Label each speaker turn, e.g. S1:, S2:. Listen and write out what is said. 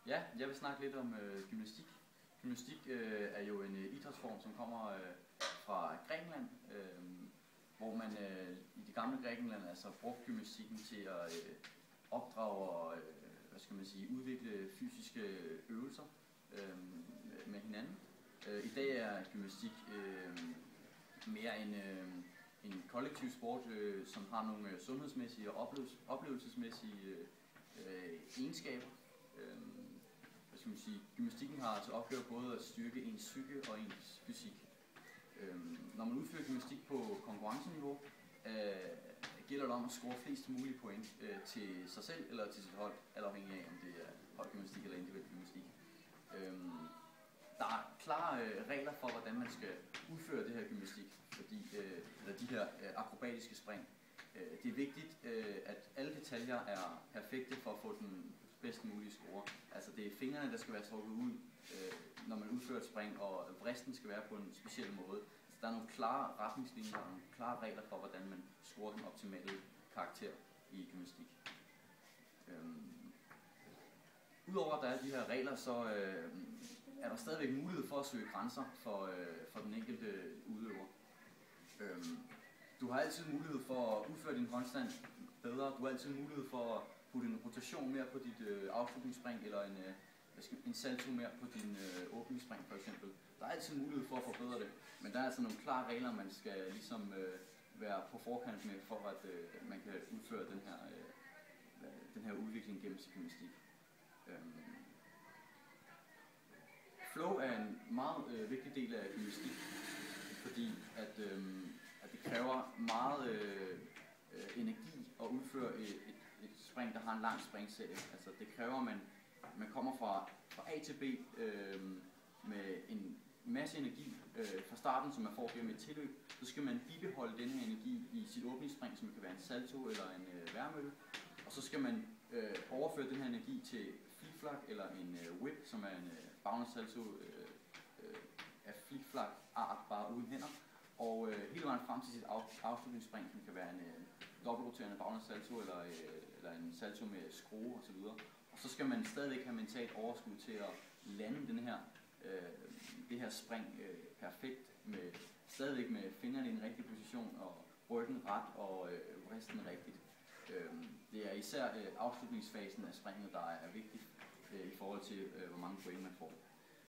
S1: Ja, jeg vil snakke lidt om gymnastik. Gymnastik er jo en idrætsform, som kommer fra Grækenland, hvor man i det gamle Grækenland altså brugte gymnastikken til at opdrage og udvikle fysiske øvelser med hinanden. I dag er gymnastik mere en kollektiv sport, som har nogle sundhedsmæssige og oplevelsesmæssige egenskaber. Gymnastikken har til opgave både at styrke ens psyke og ens fysik. Når man udfører gymnastik på konkurrenceniveau, gælder det om at score flest mulige point til sig selv eller til sit hold, alt afhængig af om det er holdgymnastik eller individuel gymnastik. Der er klare regler for, hvordan man skal udføre det her gymnastik, eller de her akrobatiske spring. Det er vigtigt, at alle detaljer er perfekte for at få den bedst mulige score. Altså det er fingrene, der skal være strukket ud, når man udfører et spring, og vristen skal være på en speciel måde. Så der er nogle klare retningslinjer og nogle klare regler for, hvordan man scorer den optimale karakter i gymnastik. Udover at der er de her regler, så er der stadigvæk mulighed for at søge grænser for den enkelte udøver. Du har altid mulighed for at udføre din håndstand bedre. Du har altid mulighed for at putte en rotation mere på dit afslutningsspring, eller en salto mere på din åbningsspring for eksempel. Der er altid mulighed for at forbedre det, men der er altså nogle klare regler, man skal ligesom være på forkant med, for at man kan udføre den her udvikling gennem sin gymnastik. Flow er en meget vigtig del af gymnastik, fordi at det kræver meget energi at udføre et spring, der har en lang springserie. Altså det kræver, at man kommer fra A til B med en masse energi fra starten, som man får gennem et tilløb. Så skal man bibeholde den her energi i sit åbningsspring, som kan være en salto eller en værmølle. Og så skal man overføre den her energi til flick-flack eller en whip, som er en bounce salto af flick-flack art, bare uden hænder. Og hele vejen frem til sit afslutningsspring, som kan være en dobbeltroterende bounce salto eller en salto med skrue osv. Og så skal man stadigvæk have mentalt overskud til at lande det her spring perfekt, stadigvæk med fingrene i den rigtige position og ryggen ret og vristen rigtigt. Det er især afslutningsfasen af springet, der er vigtigt i forhold til, hvor mange point man får.